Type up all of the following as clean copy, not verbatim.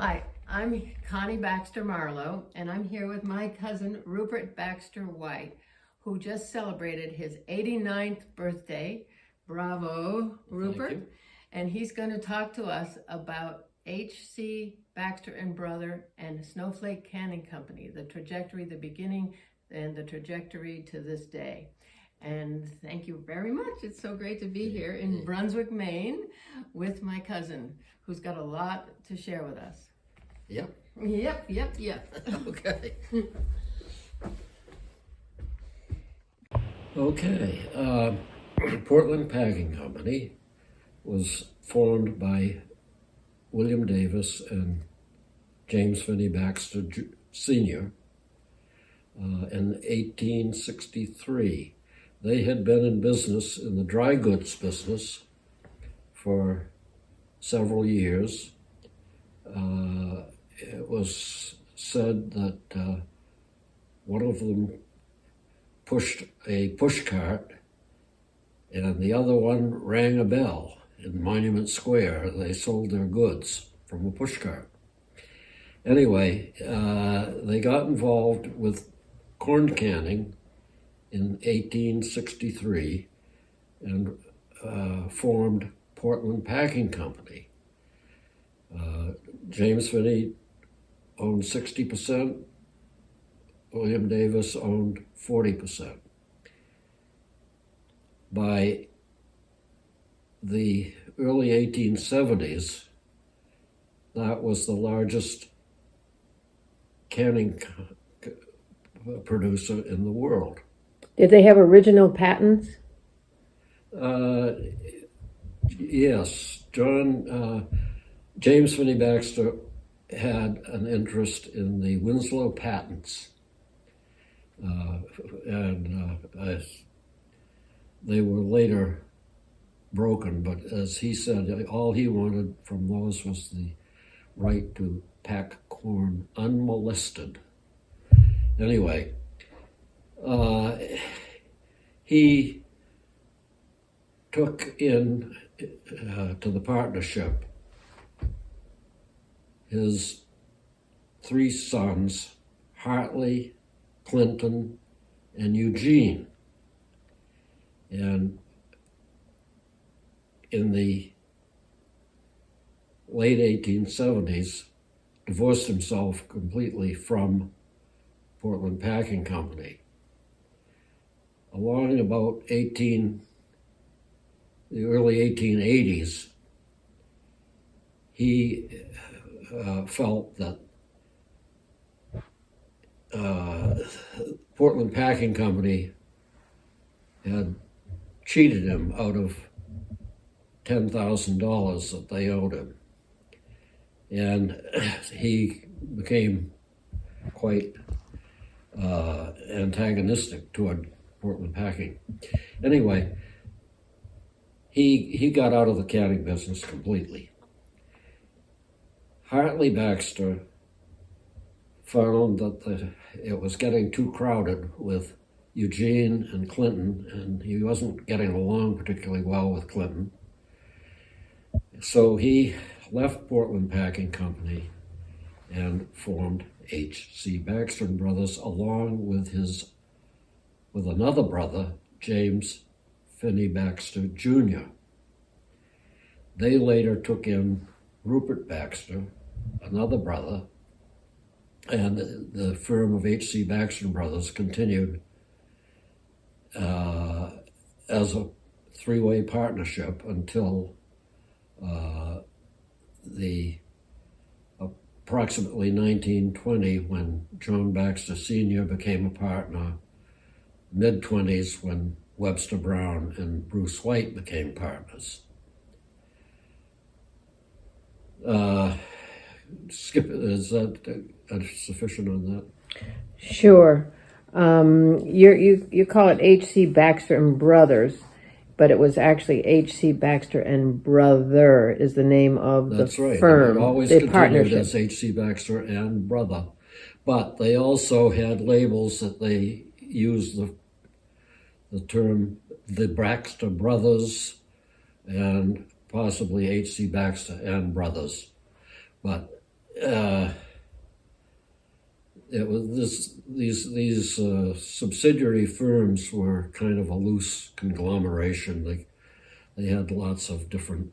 Hi, I'm Connie Baxter Marlow, and I'm here with my cousin Rupert Baxter White, who just celebrated his 89th birthday. Bravo, Rupert. Thank you. And he's going to talk to us about HC Baxter and Brother and Snowflake Canning Company, the trajectory, the beginning, and the trajectory to this day. And thank you very much. It's so great to be here in Brunswick, Maine, with my cousin, who's got a lot to share with us. Yep. Yep. Okay. Okay. Portland Packing Company was formed by William Davis and James Phinney Baxter Sr. In 1863. They had been in business in the dry goods business for several years. It was said that one of them pushed a pushcart and the other one rang a bell in Monument Square. They sold their goods from a pushcart. Anyway, they got involved with corn canning in 1863 and formed Portland Packing Company. James Phinney owned 60%, William Davis owned 40%. By the early 1870s, that was the largest canning producer in the world. Did they have original patents? Yes, James Phinney Baxter had an interest in the Winslow patents, and they were later broken, but as he said, all he wanted from those was the right to pack corn unmolested. Anyway, he took in to the partnership his three sons, Hartley, Clinton, and Eugene. And in the late 1870s, divorced himself completely from Portland Packing Company. Along about the early 1880s, he felt that Portland Packing Company had cheated him out of $10,000 that they owed him. And he became quite antagonistic toward Portland Packing. Anyway, he got out of the canning business completely. Hartley Baxter found that it was getting too crowded with Eugene and Clinton, and he wasn't getting along particularly well with Clinton. So he left Portland Packing Company and formed HC Baxter Brothers along with another brother, James Phinney Baxter Jr. They later took in Rupert Baxter, another brother, and the firm of HC Baxter Brothers continued as a three-way partnership until the approximately 1920, when John Baxter Sr. became a partner, mid-20s when Webster Brown and Bruce White became partners. Skip, is that sufficient on that? Sure. You call it HC Baxter and Brothers, but it was actually HC Baxter and Brother is the name of That's the right. firm, It always the continued partnership. as HC Baxter and Brother, but they also had labels that they used the term the Baxter Brothers and possibly HC Baxter and Brothers. But it was these subsidiary firms were kind of a loose conglomeration. They had lots of different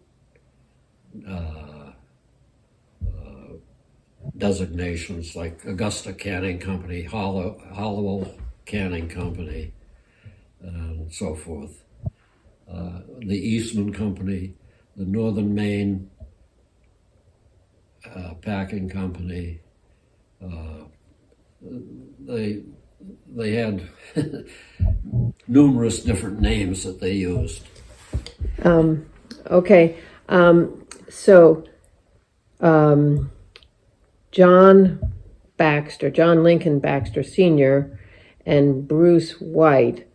designations, like Augusta Canning Company, Hollowell Canning Company, and so forth. The Eastman Company, the Northern Maine Packing Company. They had numerous different names that they used. Okay. So John Lincoln Baxter Sr. and Bruce White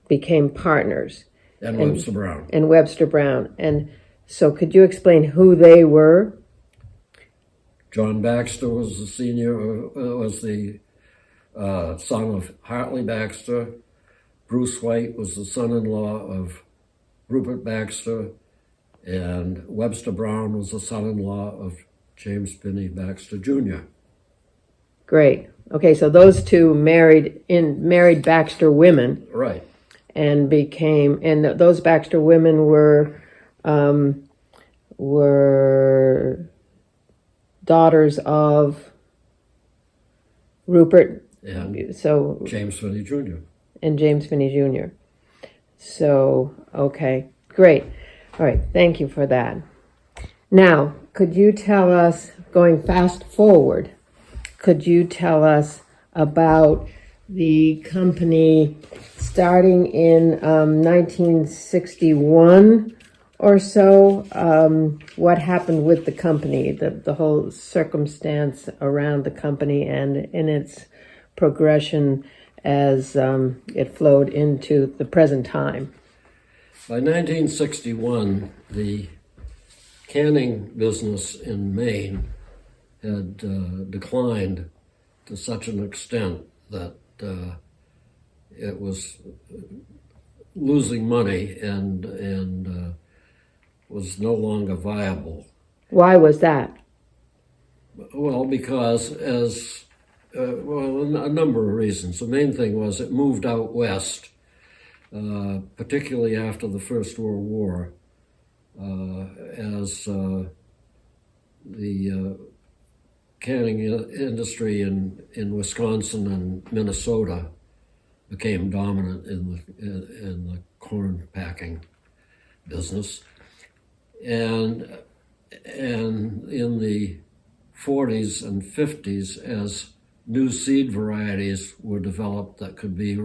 became partners. And Webster Brown. And Webster Brown. And so could you explain who they were? John Baxter was the son of Hartley Baxter. Bruce White was the son-in-law of Rupert Baxter, and Webster Brown was the son-in-law of James Phinney Baxter Jr. Great. Okay, so those two married Baxter women. Right. And those Baxter women were daughters of Rupert. And so James Phinney Jr. And James Phinney Jr. So, okay, great. All right, thank you for that. Now, could you tell us, going fast forward, could you tell us about the company starting in 1961 or so? What happened with the company, the whole circumstance around the company and in its progression as it flowed into the present time? By 1961, the canning business in Maine had declined to such an extent that it was losing money and was no longer viable. Why was that? Well, because a number of reasons. The main thing was it moved out west, particularly after the First World War, as the canning industry in Wisconsin and Minnesota became dominant in the corn packing business, and in the 40s and 50s, as new seed varieties were developed that could be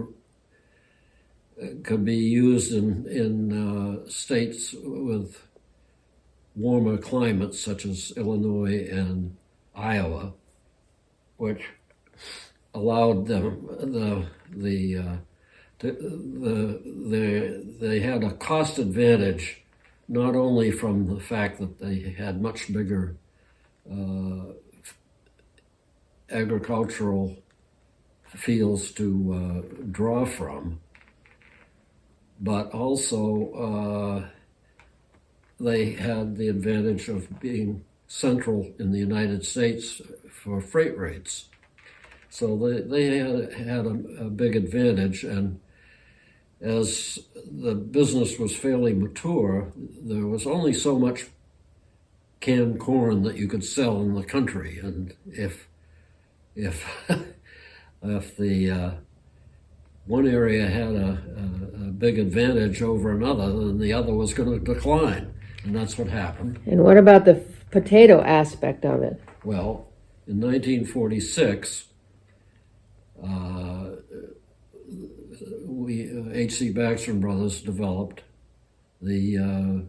used in states with warmer climates such as Illinois and Iowa, which allowed them they had a cost advantage, not only from the fact that they had much bigger agricultural fields to draw from, but also they had the advantage of being central in the United States for freight rates. So they had a big advantage, and as the business was fairly mature, there was only so much canned corn that you could sell in the country, and if the one area had a big advantage over another, then the other was going to decline, and that's what happened. And what about the potato aspect of it? Well, in 1946, HC Baxter Brothers developed the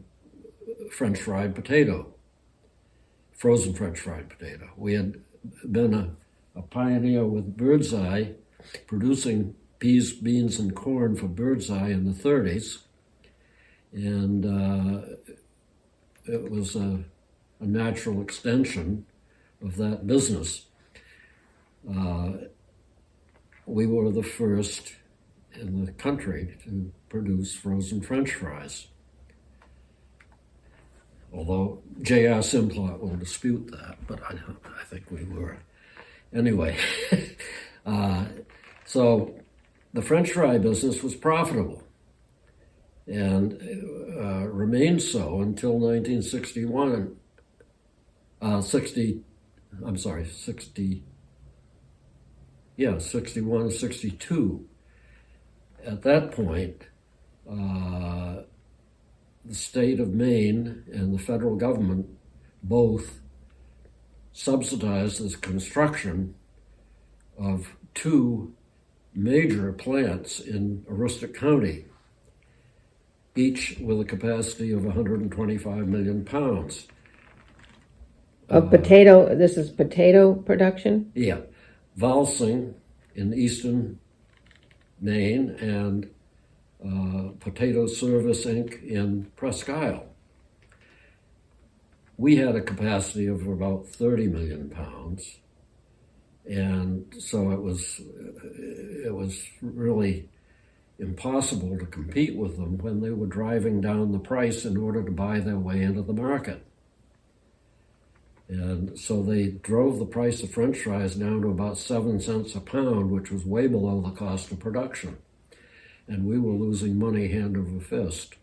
French fried potato, frozen French fried potato. We had been a pioneer with Birdseye, producing peas, beans, and corn for Birdseye in the 30s, and it was a natural extension of that business. We were the first in the country to produce frozen French fries, although J.R. Simplot will dispute that, but I think we were. Anyway, So the French fry business was profitable and remained so until 1961. 61, 62. At that point, the state of Maine and the federal government both subsidized the construction of two major plants in Aroostook County, each with a capacity of 125 million pounds. Of potato, this is potato production? Yeah. Valsing in eastern Maine and Potato Service Inc. in Presque Isle. We had a capacity of about 30 million pounds, and so it was really impossible to compete with them when they were driving down the price in order to buy their way into the market. And so they drove the price of French fries down to about 7 cents a pound, which was way below the cost of production. And we were losing money hand over fist,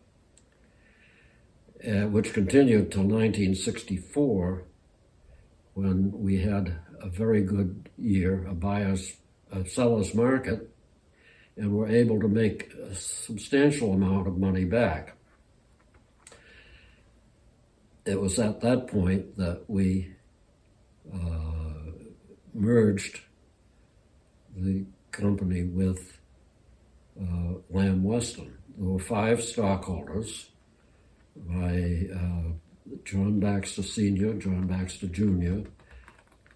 which continued till 1964, when we had a very good year, a seller's market, and were able to make a substantial amount of money back. It was at that point that we merged the company with Lamb Weston. There were 5 stockholders by John Baxter Sr., John Baxter Jr.,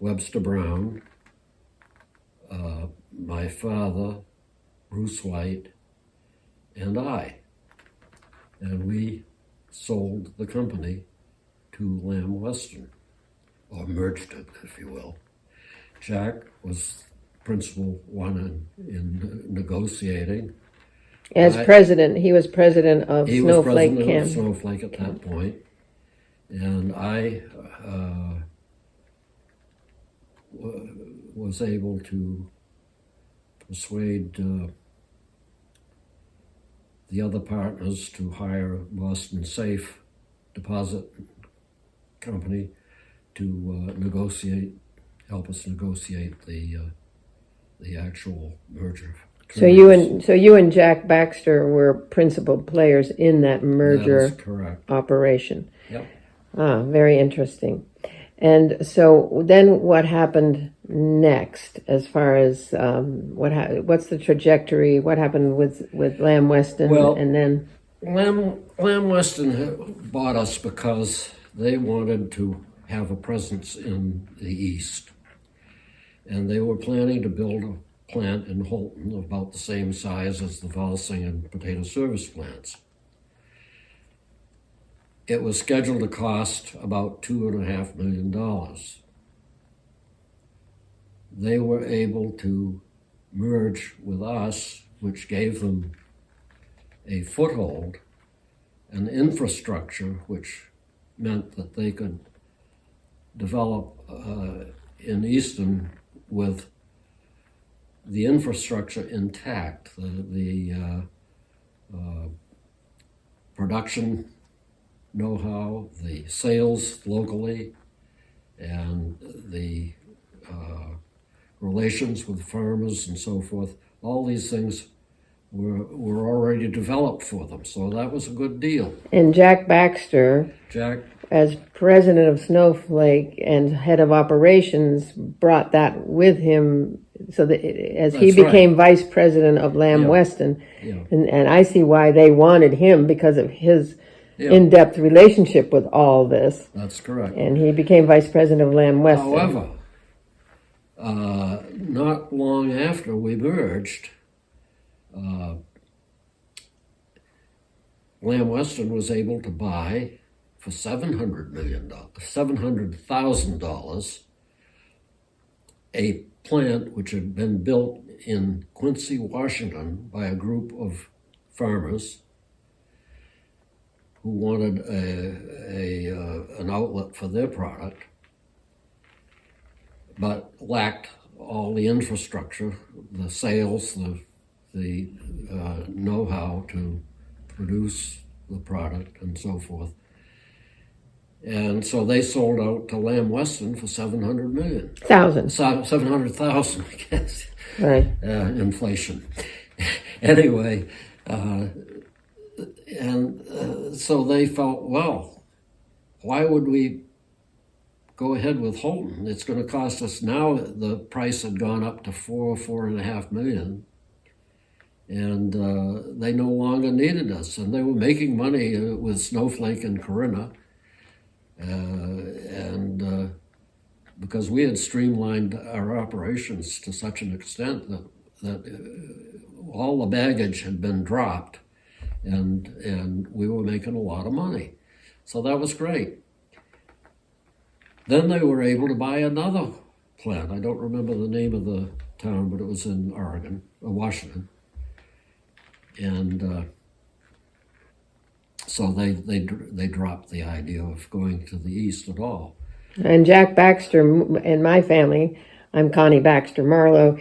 Webster Brown, my father, Bruce White, and I. And we sold the company to Lamb Weston, or merged it, if you will. Jack was principal one in negotiating. As president, he was president of He Snowflake was president Canning. of Snowflake at that point, and I was able to persuade the other partners to hire Boston Safe Deposit Company to help us negotiate the actual merger. So you and Jack Baxter were principal players in that merger That is correct. operation. Yep. Ah, very interesting. And so then what happened next as far as what's the trajectory? What happened with Lamb Weston? Well, and then Lamb Weston bought us because they wanted to have a presence in the East. And they were planning to build a plant in Holton about the same size as the Valsing and Potato Service plants. It was scheduled to cost about $2.5 million. They were able to merge with us, which gave them a foothold, an infrastructure, which meant that they could develop in Easton with the infrastructure intact, the production know-how, the sales locally, and the relations with farmers and so forth. All these things were already developed for them, so that was a good deal. and Jack Baxter, as president of Snowflake and head of operations, brought that with him. So that as he That's became vice president of Lamb Yeah. Weston, Yeah. and I see why they wanted him because of his Yeah. in-depth relationship with all this. That's correct. And he became vice president of Lamb Weston. However, not long after we merged, Lamb Weston was able to buy for $700,000 a plant which had been built in Quincy, Washington by a group of farmers who wanted an outlet for their product, but lacked all the infrastructure, the sales, the know-how to produce the product and so forth. And so they sold out to Lamb Weston for $700 million. 700,000, I guess. Right. Inflation. Anyway, so they felt, well, why would we go ahead with Holton? It's going to cost us, now the price had gone up to $4.5 million. And they no longer needed us. And they were making money with Snowflake and Corinna. Because we had streamlined our operations to such an extent that all the baggage had been dropped, and we were making a lot of money. So that was great. Then they were able to buy another plant. I don't remember the name of the town, but it was in Washington. And so they dropped the idea of going to the east at all. And Jack Baxter, in my family, I'm Connie Baxter Marlow.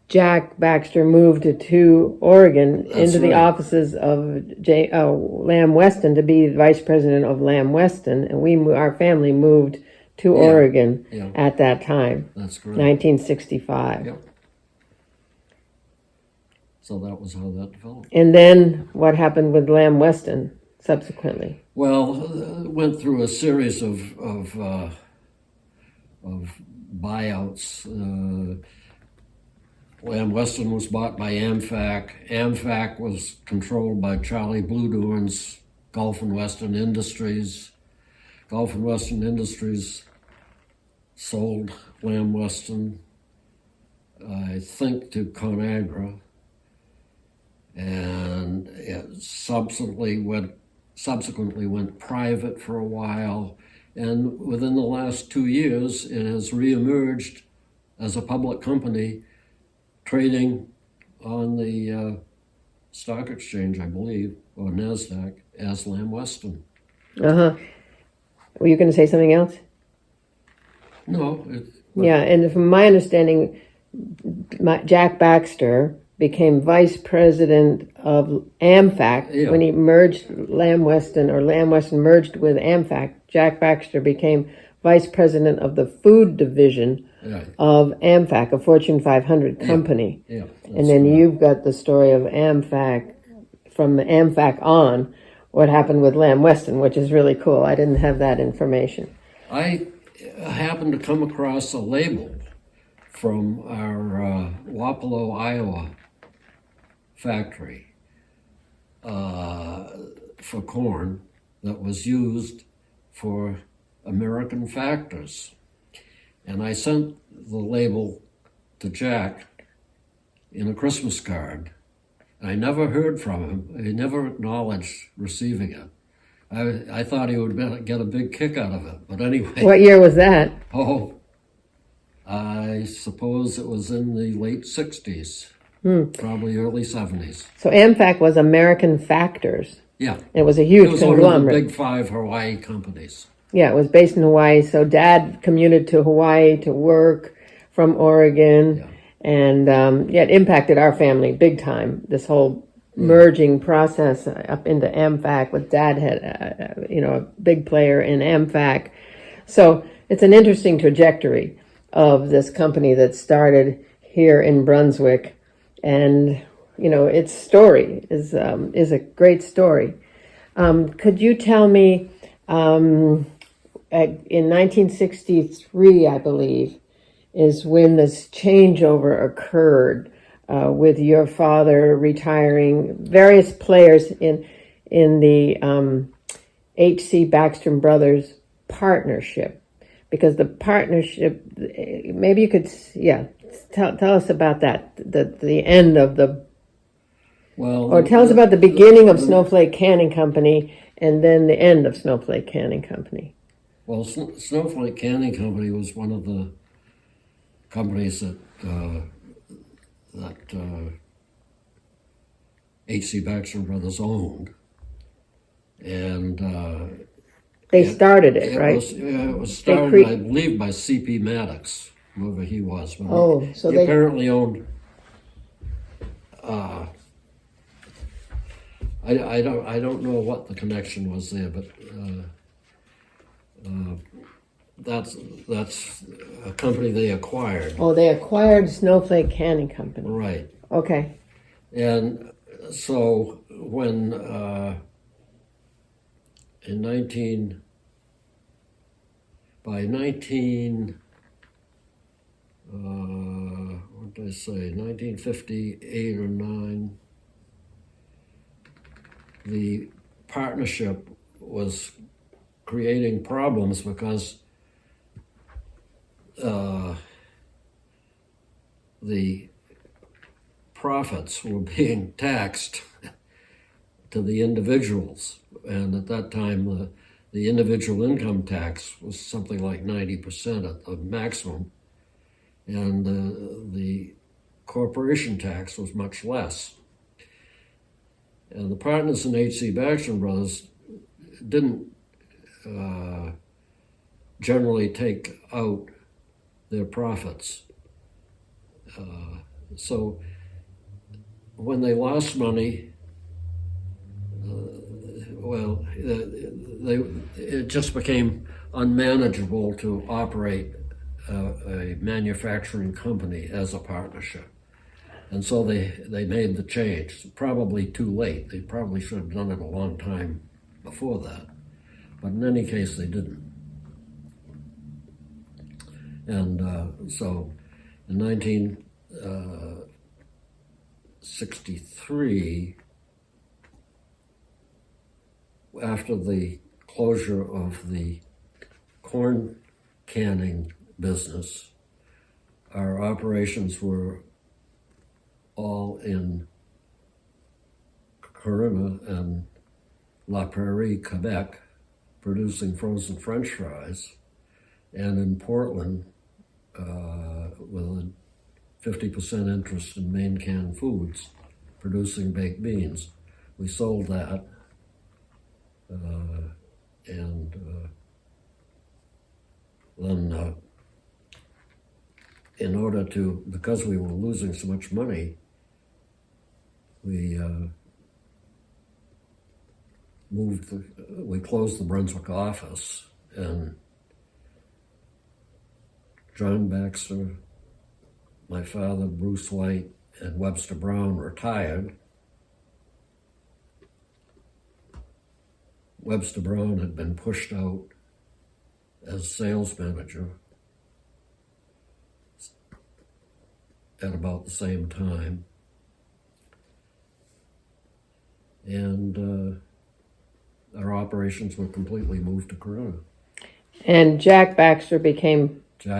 Jack Baxter moved to Oregon into the offices of Lamb Weston to be vice president of Lamb Weston, and our family moved to Oregon at that time. That's correct. 1965. Yep. So that was how that developed. And then what happened with Lamb Weston subsequently? Well, went through a series of buyouts. Lamb Weston was bought by AmFac. AmFac was controlled by Charlie Bluedorn's Gulf and Western Industries. Gulf and Western Industries sold Lamb Weston, I think, to ConAgra. And it subsequently went private for a while, and within the last 2 years, it has reemerged as a public company, trading on the stock exchange, I believe, or NASDAQ, as Lamb Weston. Were you going to say something else? No. Yeah, and from my understanding, Jack Baxter became vice president of AmFac when he merged Lamb Weston, or Lamb Weston merged with AmFac. Jack Baxter became vice president of the food division of AmFac, a Fortune 500 company. And then you've got the story of AmFac, from AmFac on, what happened with Lamb Weston, which is really cool. I didn't have that information. I happened to come across a label from our Wapello, Iowa factory for corn that was used for American factors. And I sent the label to Jack in a Christmas card. I never heard from him. He never acknowledged receiving it. I thought he would get a big kick out of it. But anyway. What year was that? Oh, I suppose it was in the late 60s. Probably early 70s. So AmFac was American Factors. Yeah. It was a huge conglomerate. It was one of the big 5 Hawaii companies. Yeah, it was based in Hawaii. So Dad commuted to Hawaii to work from Oregon. Yeah. And it impacted our family big time, this whole merging process up into AmFac, with Dad had, a big player in AmFac. So it's an interesting trajectory of this company that started here in Brunswick. And, its story is a great story. Could you tell me, in 1963, I believe, is when this changeover occurred with your father retiring, various players in the HC Baxter Brothers partnership, because the partnership, maybe you could, tell us about that, the end of the, or tell us about the beginning of Snowflake Canning Company and then the end of Snowflake Canning Company. Well, Snowflake Canning Company was one of the companies that HC Baxter Brothers owned, and they started it, right? It was started, I believe, by C.P. Maddox. whoever he was. But Oh, so he they apparently owned. I don't know what the connection was there, but that's a company they acquired. oh they acquired Snowflake Canning Company. Right. Okay. And so when by 1958 or 9, the partnership was creating problems because the profits were being taxed to the individuals, and at that time the individual income tax was something like 90% at the maximum, and the corporation tax was much less. And the partners in HC Baxter Brothers didn't generally take out their profits. So when they lost money, it just became unmanageable to operate a manufacturing company as a partnership. And so they made the change, probably too late. They probably should have done it a long time before that. But in any case, they didn't. And so in 1963, after the closure of the corn canning business, our operations were all in Corinna and La Prairie, Quebec, producing frozen French fries, and in Portland, with a 50% interest in Maine Canned Foods, producing baked beans. We sold that, and then in order to, because we were losing so much money, we closed the Brunswick office, and John Baxter, my father, Bruce White, and Webster Brown retired. Webster Brown had been pushed out as sales manager at about the same time. And our operations were completely moved to Corona. And Jack Baxter became the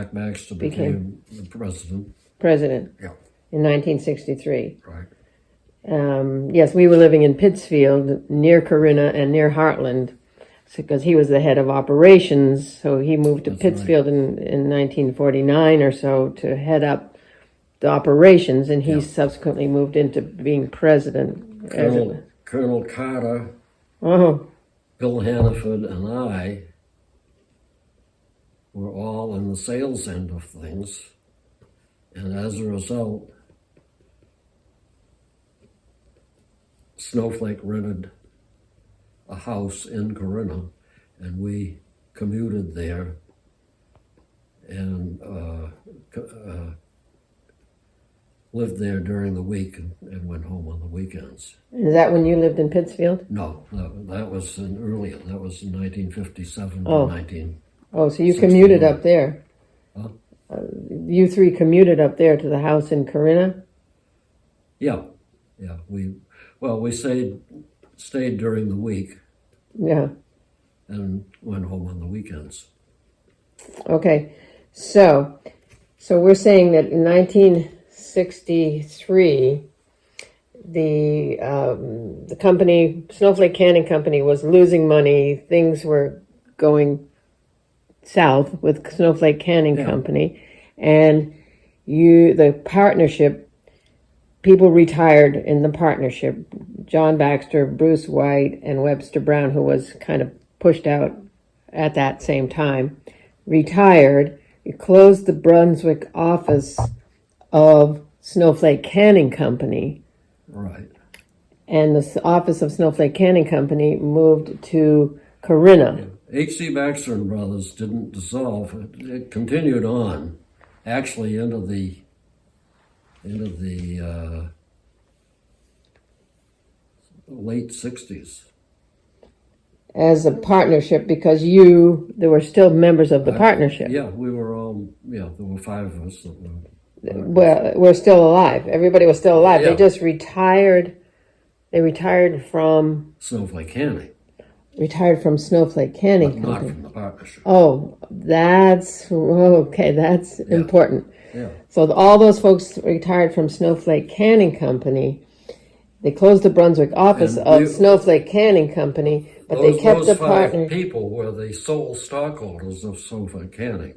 president. Yeah. In 1963. Right. Yes, we were living in Pittsfield, near Corinna and near Heartland, because he was the head of operations. So he moved to Pittsfield in 1949 or so to head up the operations, and he subsequently moved into being president. Colonel Carter, Oh, Bill Hannaford, and I were all in the sales end of things, and as a result, Snowflake rented a house in Corinna, and we commuted there and lived there during the week and went home on the weekends. is that when you lived in Pittsfield? No, that was earlier. That was in 1957 Oh. to 19. Oh, so you commuted up there. Huh? You three commuted up there to the house in Corinna? Yeah. We stayed during the week Yeah. and went home on the weekends. Okay. So we're saying that in 1963, the company, Snowflake Canning Company, was losing money. Things were going south with Snowflake Canning Company, and the partnership, people retired in the partnership. John Baxter, Bruce White, and Webster Brown, who was kind of pushed out at that same time, retired. you closed the Brunswick office of Snowflake Canning Company, Right. and the office of Snowflake Canning Company moved to Corinna. HC Baxter and Brothers didn't dissolve. It continued on, actually into the late 60s. As a partnership, because there were still members of the partnership. Yeah, we were all, there were 5 of us that were. Well, we're still alive. Everybody was still alive. Yeah. They just retired. They retired from Snowflake Canning, Snowflake Canning but not Company. from the partnership. Oh, that's okay. That's important. Yeah. So all those folks retired from Snowflake Canning Company. They closed the Brunswick office And of Snowflake Canning Company, but they kept those the 5 partner. people were the sole stockholders of Snowflake Canning.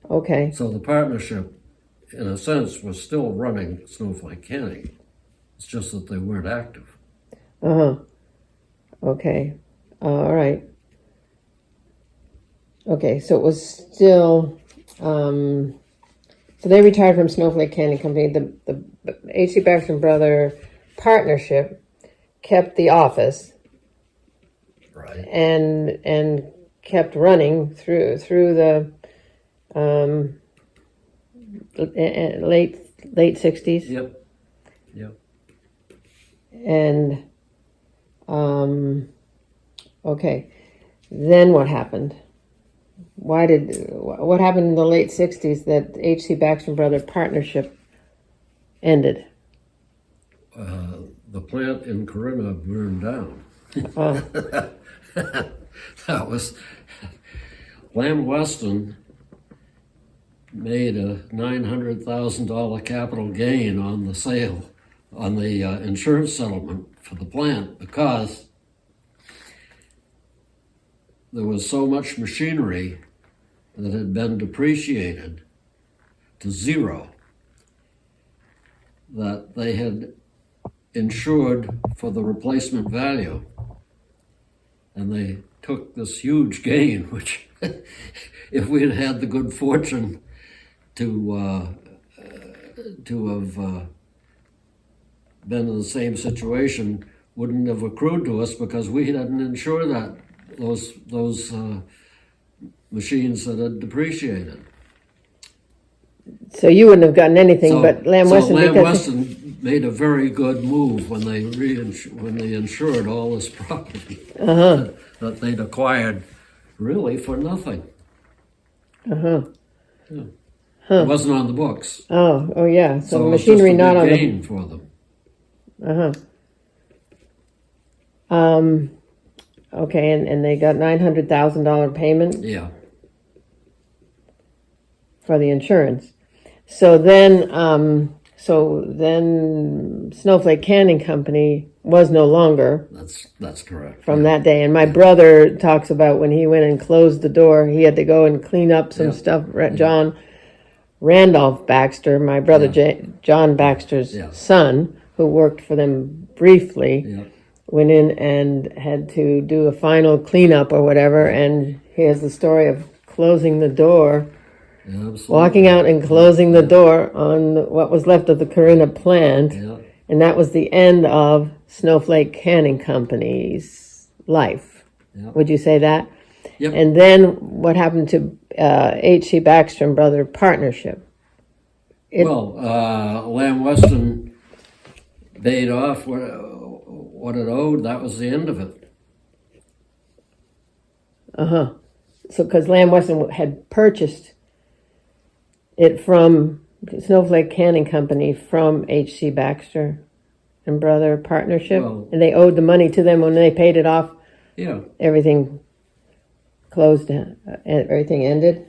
Okay. So the partnership, in a sense, was still running Snowflake Canning. It's just that they weren't active. Okay. All right. Okay, so it was still. So they retired from Snowflake Canning Company. The HC Baxter Brother partnership kept the office Right. and kept running through the late 60s. Yep. And okay, then what happened? What happened in the late 60s that HC Baxter Brother partnership ended? The plant in Corinna burned down. That was Lamb Weston made a $900,000 capital gain on the sale, on the insurance settlement for the plant, because there was so much machinery that had been depreciated to zero that they had insured for the replacement value. And they took this huge gain, which if we had had the good fortune to have been in the same situation, wouldn't have accrued to us, because we didn't insure those machines that had depreciated. So you wouldn't have gotten anything, but Lamb Weston. Lamb Weston made a very good move when they insured all this property that they'd acquired, really for nothing. It wasn't on the books. Oh yeah. So it was machinery just a not big on the. gain for them. Okay, and they got $900,000 payment Yeah. for the insurance. So then Snowflake Canning Company was no longer That's correct. from that day. And my brother talks about when he went and closed the door, he had to go and clean up some stuff. John Randolph Baxter, my brother John Baxter's son, who worked for them briefly, went in and had to do a final cleanup or whatever. And he has the story of closing the door. Absolutely. Walking out and closing the door on what was left of the Corinna plant. Yeah. And that was the end of Snowflake Canning Company's life. Yeah. Would you say that? Yep. And then what happened to HC Baxter and Brother partnership? Lamb Weston paid off what it owed. That was the end of it. So because Lamb Weston had purchased it from Snowflake Canning Company from HC Baxter and Brother partnership, and they owed the money to them when they paid it off. Yeah. Everything closed. Everything ended.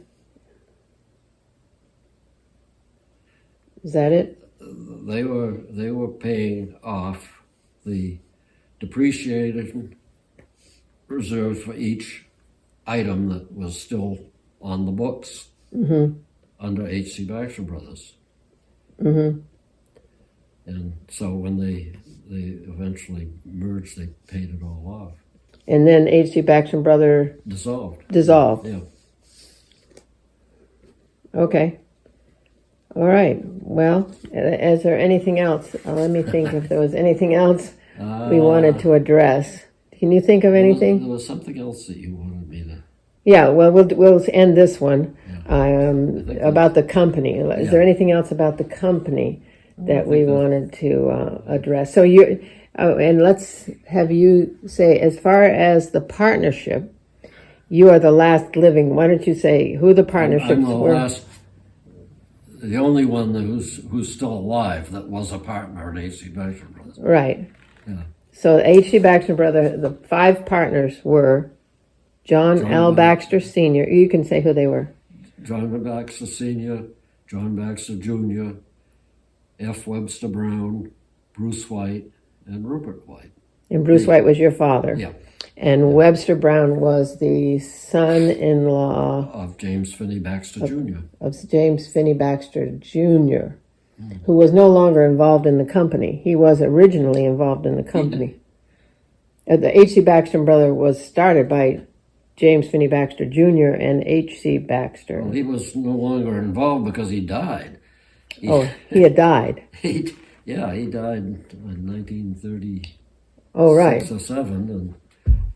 Is that it? They were paying off the depreciation reserve for each item that was still on the books. Under HC Baxter Brothers. And so when they eventually merged, they paid it all off. And then HC Baxter Brother dissolved. Yeah. Okay. All right. Well, is there anything else? Let me think if there was anything else we wanted to address. Can you think of anything? There was something else that you wanted me to... Yeah, well, we'll end this one about the company. Is there anything else about the company that we wanted to address? So and let's have you say, as far as the partnership, you are the last living. Why don't you say who the partnerships I'm the were? the only one who's still alive that was a partner in HC Baxter Brothers. Right. Yeah. So HC Baxter Brother, the 5 partners were John L. Baxter Sr. You can say who they were. John Baxter Sr., John Baxter Jr., F. Webster Brown, Bruce White, and Rupert White. And Bruce White was your father. Yeah. And Webster Brown was the son-in-law Of James Phinney Baxter Jr. of James Phinney Baxter Jr., who was no longer involved in the company. He was originally involved in the company. The HC Baxter Brother was started by James Phinney Baxter Jr. and HC Baxter. Well, he was no longer involved because he died. He had died. He died in 1936 right. or 7,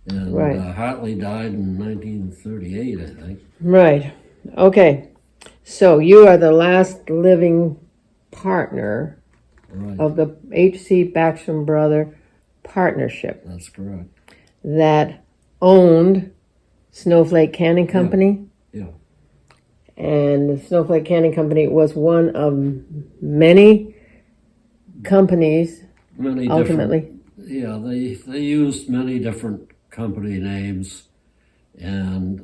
and Right. Hartley died in 1938, I think. Right. Okay. So you are the last living partner Right. of the HC Baxter Brother partnership That's correct. that owned Snowflake Canning Company. Yeah. And the Snowflake Canning Company was one of many companies Many ultimately. different. Yeah, they used many different company names, and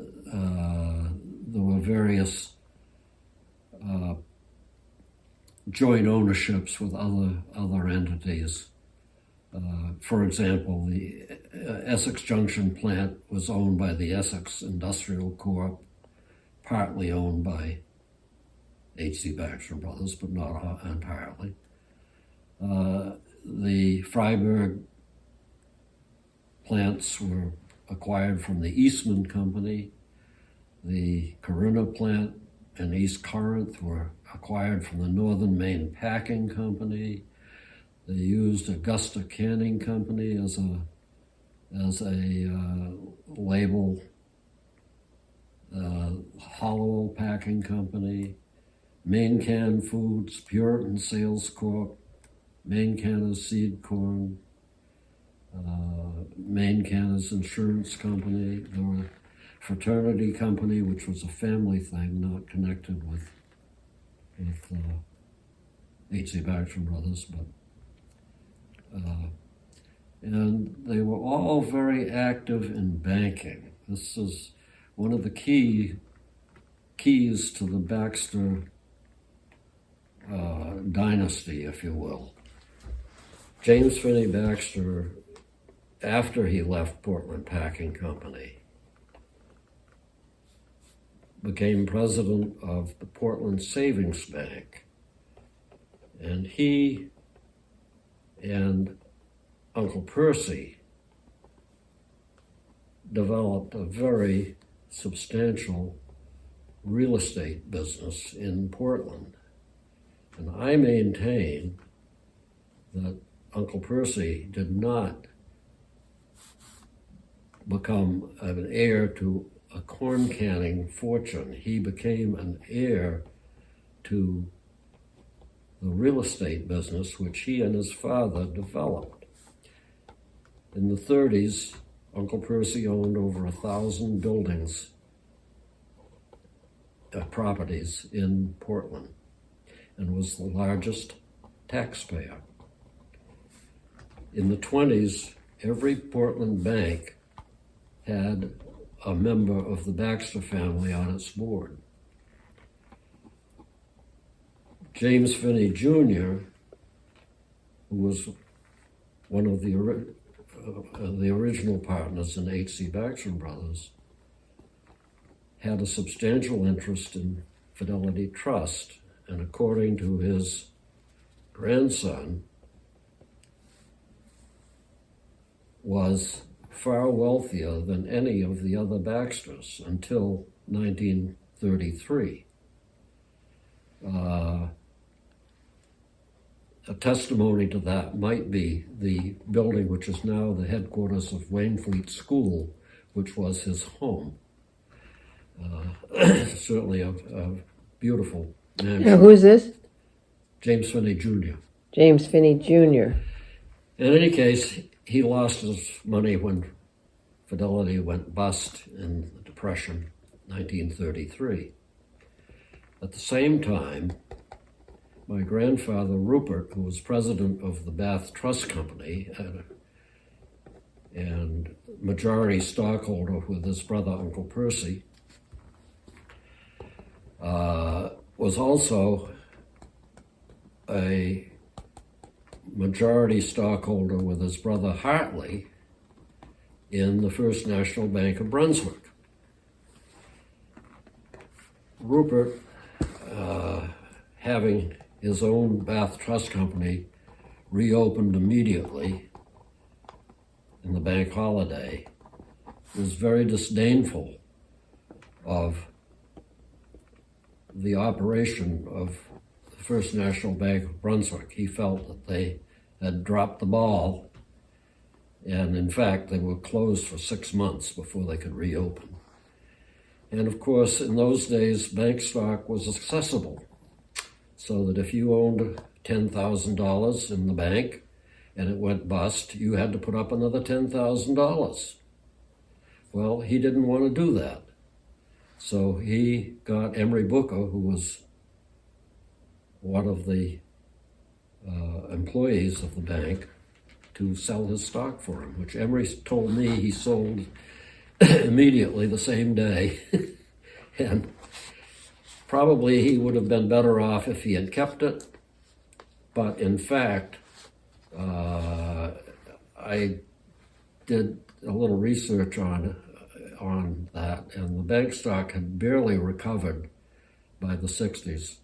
there were various joint ownerships with other entities. For example, the Essex Junction plant was owned by the Essex Industrial Corp., partly owned by HC Baxter Brothers, but not entirely. The Freiburg plants were acquired from the Eastman Company. The Corinna plant and East Corinth were acquired from the Northern Maine Packing Company. They used Augusta Canning Company as a label. Hollowell Packing Company, Maine Can Foods, Puritan Sales Corp., Maine Canners Seed Corn, Maine Canners Insurance Company. There were Fraternity Company, which was a family thing, not connected with HC Baxter Brothers, but and they were all very active in banking. This is one of the keys to the Baxter dynasty, if you will. James Phinney Baxter, after he left Portland Packing Company, became president of the Portland Savings Bank. And he and Uncle Percy developed a very substantial real estate business in Portland. And I maintain that Uncle Percy did not become an heir to a corn canning fortune. He became an heir to the real estate business which he and his father developed. In the 30s, Uncle Percy owned over 1,000 buildings, properties in Portland, and was the largest taxpayer. In the 20s, every Portland bank had a member of the Baxter family on its board. James Phinney Jr., who was one of the original partners in HC Baxter Brothers, had a substantial interest in Fidelity Trust, and according to his grandson, was far wealthier than any of the other Baxters until 1933. A testimony to that might be the building which is now the headquarters of Waynfleet School, which was his home. Certainly a beautiful mansion. Now, who is this? James Phinney Jr. James Phinney Jr. In any case, he lost his money when Fidelity went bust in the Depression, 1933. At the same time, my grandfather, Rupert, who was president of the Bath Trust Company and majority stockholder with his brother, Uncle Percy, was also a majority stockholder with his brother Hartley in the First National Bank of Brunswick. Rupert, having his own Bath Trust Company reopened immediately in the bank holiday, was very disdainful of the operation of the First National Bank of Brunswick. He felt that they had dropped the ball, and in fact they were closed for 6 months before they could reopen. And of course, in those days, bank stock was accessible, so that if you owned $10,000 in the bank and it went bust, you had to put up another $10,000. Well, he didn't want to do that. So he got Emery Booker, who was one of the employees of the bank, to sell his stock for him, which Emery told me he sold immediately the same day. And probably he would have been better off if he had kept it. But in fact, I did a little research on that, and the bank stock had barely recovered by the 60s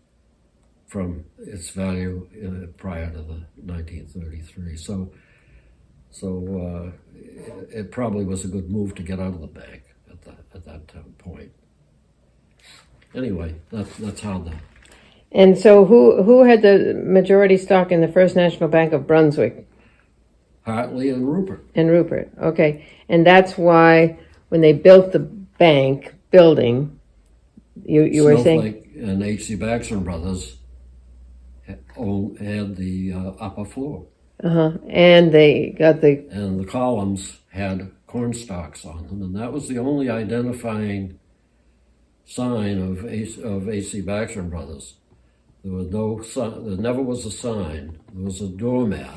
from its value prior to the 1933. So it probably was a good move to get out of the bank at that point. Anyway, that's how the. And so who had the majority stock in the First National Bank of Brunswick? Hartley and Rupert. And Rupert, okay. And that's why when they built the bank building, you were saying? Snowflake and HC Baxter brothers had the upper floor. And they got the... And the columns had corn stalks on them, and that was the only identifying sign of HC Baxter brothers. There was no sign, there never was a sign. There was a doormat,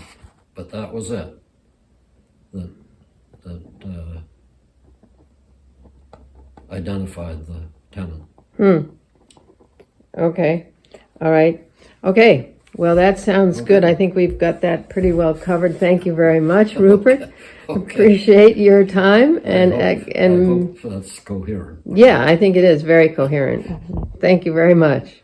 but that was it. That identified the tenant. Okay. All right. Okay. Well, that sounds good. I think we've got that pretty well covered. Thank you very much, Rupert. Okay. Appreciate your time. And I hope that's coherent. yeah, I think it is very coherent. Thank you very much.